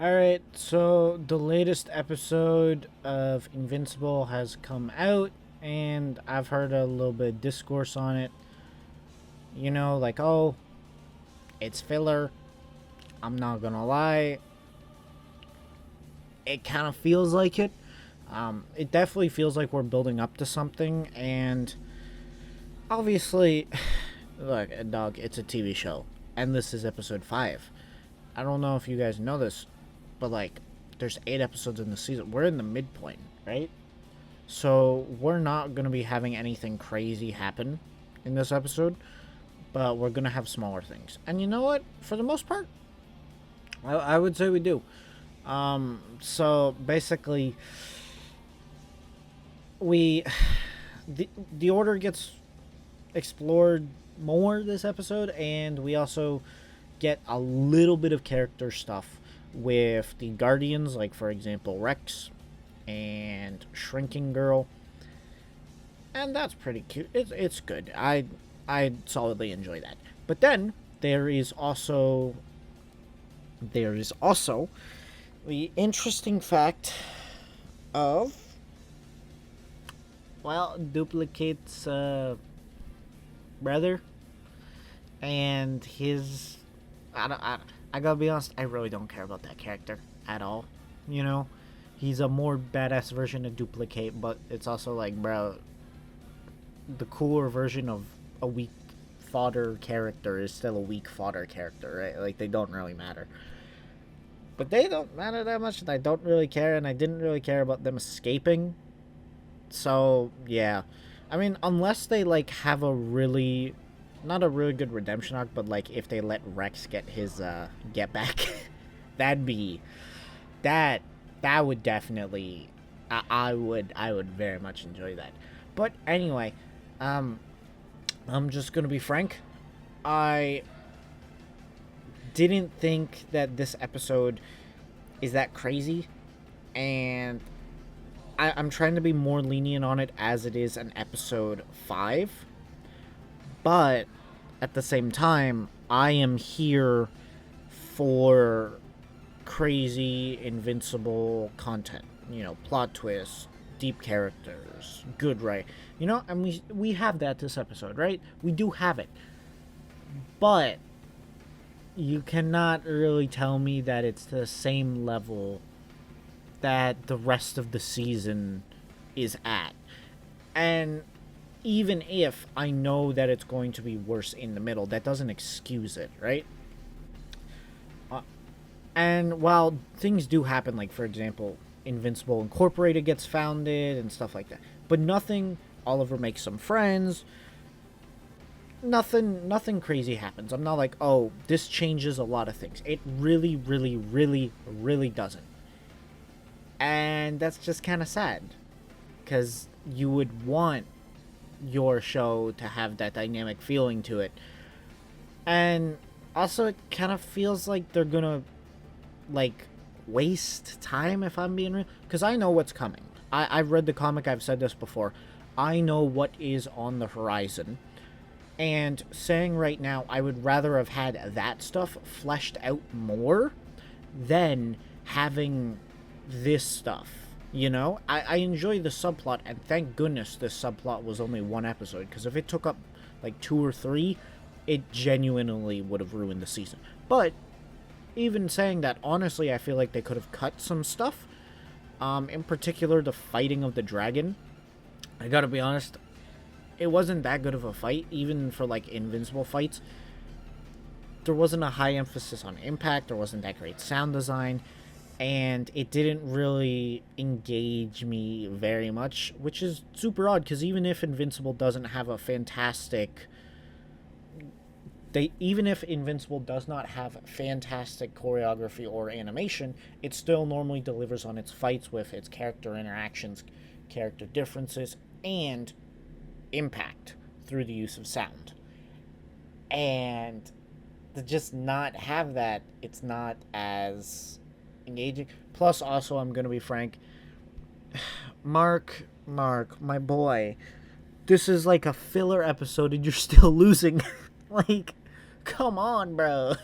Alright, so the latest episode of Invincible has come out, and I've heard a little bit of discourse on it. Like, oh, it's filler. I'm not gonna lie, it kind of feels like it. It definitely feels like we're building up to something, and obviously, look, dog, it's a TV show, and this is episode 5. I don't know if you guys know this, but like, there's 8 episodes in the season. We're in the midpoint, right? So we're not gonna be having anything crazy happen in this episode, but we're gonna have smaller things. And you know what? For the most part, I would say we do. So basically, we the order gets explored more this episode, and we also get a little bit of character stuff with the Guardians, like for example Rex and Shrinking Girl, and that's pretty cute. It's good. I solidly enjoy that. But then there is also the interesting fact of, well, Duplicate's brother and his. I gotta be honest. I really don't care about that character at all. You know, he's a more badass version of Duplicate, but it's also like, bro, the cooler version of a weak fodder character is still a weak fodder character, right? Like, they don't really matter. But they don't matter that much, and I don't really care, and I didn't really care about them escaping. So, yeah. I mean, unless they, like, have a really. Not a really good redemption arc, but, like, if they let Rex get his, get back, that'd be. That. That would definitely. I would very much enjoy that. But anyway, um, I'm just gonna be frank. I didn't think that this episode is that crazy, and I'm trying to be more lenient on it as it is an episode 5. But at the same time, I am here for crazy, invincible content. Plot twists, deep characters, good right. And we have that this episode, right? We do have it. But you cannot really tell me that it's the same level that the rest of the season is at. And even if I know that it's going to be worse in the middle, that doesn't excuse it, right? Uh, and while things do happen, like for example, Invincible Incorporated gets founded and stuff like that, but nothing. Oliver makes some friends. Nothing crazy happens. I'm not like, oh, this changes a lot of things. It really, really, really, really doesn't. And that's just kind of sad, because you would want your show to have that dynamic feeling to it. And also, it kind of feels like they're gonna, like, waste time, if I'm being real, because I know what's coming. I've read the comic. I've said this before. I know what is on the horizon. And saying right now, I would rather have had that stuff fleshed out more than having this stuff. I enjoy the subplot, and thank goodness this subplot was only 1 episode, because if it took up like 2 or 3, it genuinely would have ruined the season. But even saying that, honestly, I feel like they could have cut some stuff. In particular, the fighting of the dragon. I gotta be honest, it wasn't that good of a fight, even for like Invincible fights. There wasn't a high emphasis on impact, there wasn't that great sound design, and it didn't really engage me very much, which is super odd, because even if Invincible doesn't have a fantastic even if Invincible does not have fantastic choreography or animation, it still normally delivers on its fights with its character interactions, character differences, and impact through the use of sound. And to just not have that, it's not as engaging. Plus, also, I'm gonna be frank, Mark, my boy, this is like a filler episode, and you're still losing. Like, come on, bro.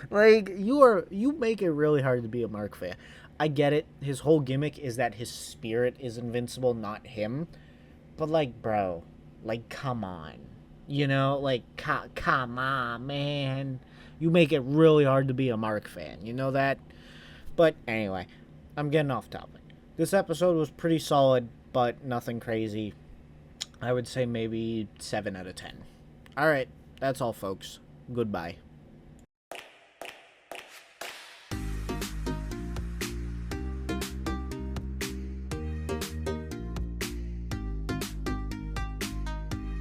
Like, you make it really hard to be a Mark fan. I get it. His whole gimmick is that his spirit is invincible, not him. But like, bro, like, come on. You know, like, come on, man. You make it really hard to be a Mark fan. You know that? But anyway, I'm getting off topic. This episode was pretty solid, but nothing crazy. I would say maybe 7 out of 10. Alright, that's all, folks. Goodbye.